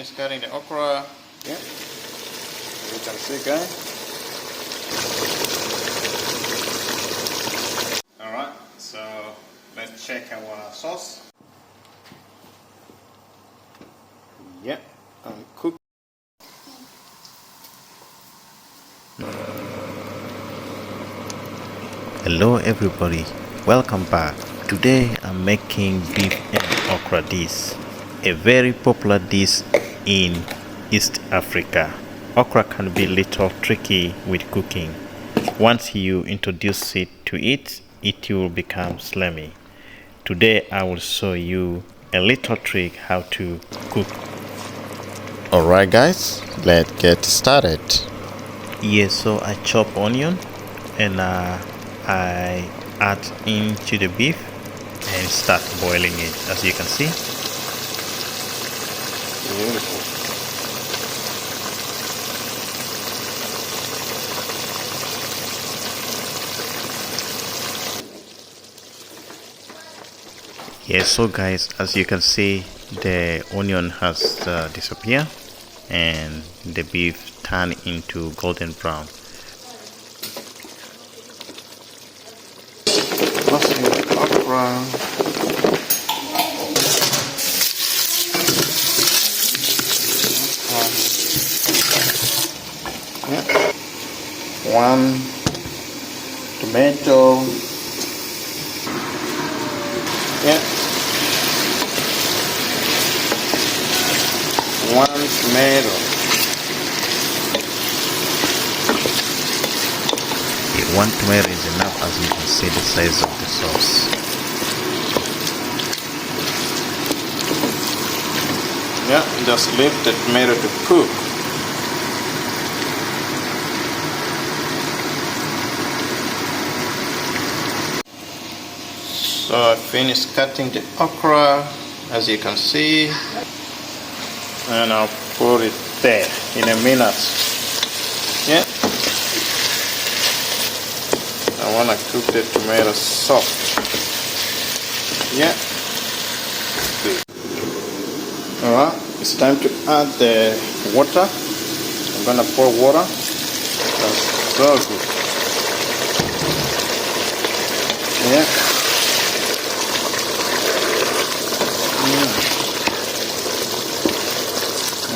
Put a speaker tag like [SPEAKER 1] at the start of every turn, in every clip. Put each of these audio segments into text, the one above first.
[SPEAKER 1] finished cutting the okra. Yeah, you can see, guys. Alright, so let's check our sauce. Yeah, I'm cooked.
[SPEAKER 2] Hello everybody, welcome back. Today I'm making beef and okra dish, a very popular dish in East Africa. Okra can be a little tricky with cooking. Once you introduce it to it, it will become slimy. Today I will show you a little trick how to cook.
[SPEAKER 1] Alright guys, let's get started.
[SPEAKER 2] Yes, so I chop onion and I add into the beef and start boiling it, as you can see.
[SPEAKER 1] Beautiful.
[SPEAKER 2] Yes, so guys, as you can see, the onion has disappeared and the beef turned into golden brown.
[SPEAKER 1] Okra. Yeah. One tomato. Yeah. One tomato.
[SPEAKER 2] One tomato is enough, as you can see the size of the sauce.
[SPEAKER 1] Yeah, just leave the tomato to cook. So I finished cutting the okra, as you can see, and I'll put it there in a minute. Yeah. I want to cook the tomato soft. Yeah. Good. Alright, it's time to add the water. I'm gonna pour water. That's so good. Yeah.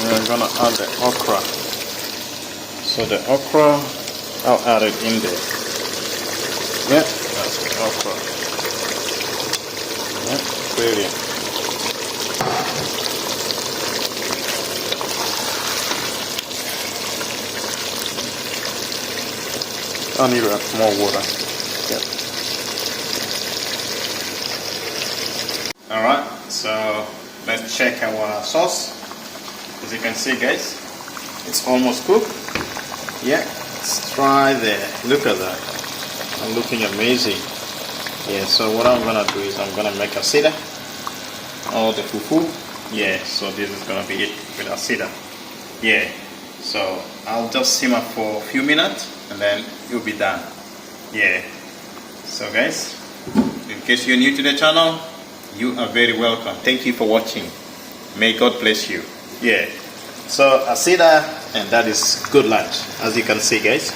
[SPEAKER 1] And I'm gonna add the okra. So the okra, I'll add it in there. Yeah, that's the okra. Yeah, brilliant. I need to add more water. Yep. Alright, so let's check our sauce. As you can see, guys, it's almost cooked. Yeah, let's try there. Look at that. I'm looking amazing. Yeah, so what I'm gonna do is I'm gonna make a cider. All the fufu. Yeah, so this is gonna be it with a cider. Yeah, so I'll just simmer for a few minutes and then you'll be done. Yeah, so guys, in case you're new to the channel, you are very welcome. Thank you for watching. May God bless you. Yeah, so a cider, and that is good lunch, as you can see, guys.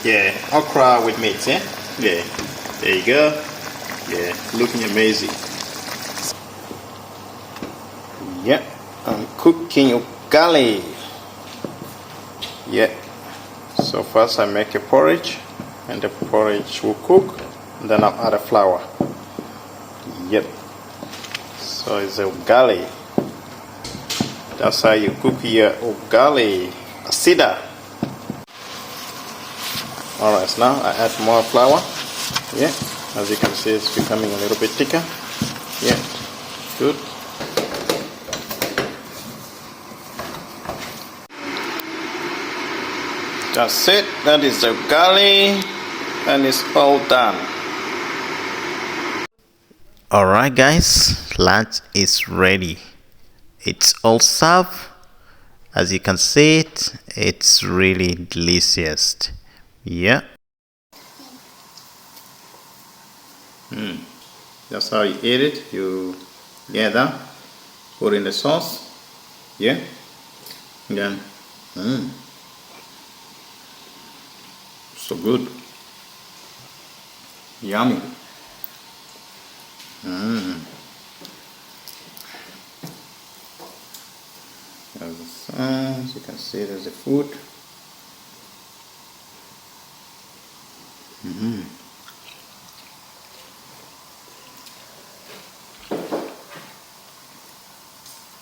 [SPEAKER 1] Yeah, okra with meat. Yeah, yeah, there you go. Yeah, looking amazing. Yeah, I'm cooking ugali. Yeah, so first I make a porridge, and the porridge will cook, and then I'll add a flour. Yep, so it's a ugali. That's how you cook your ugali. A cider. Alright, so now I add more flour. Yeah, as you can see, it's becoming a little bit thicker. Yeah, good. That's it. That is the ugali, and it's all done.
[SPEAKER 2] Alright guys, lunch is ready. It's all served. As you can see it, it's really delicious. Yeah.
[SPEAKER 1] That's how you eat it. You gather, put in the sauce. Yeah, again. So good. Yummy. There's the sun, as you can see, there's the food.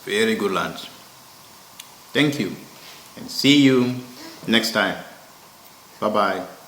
[SPEAKER 1] Very good lunch. Thank you, and see you next time. Bye bye.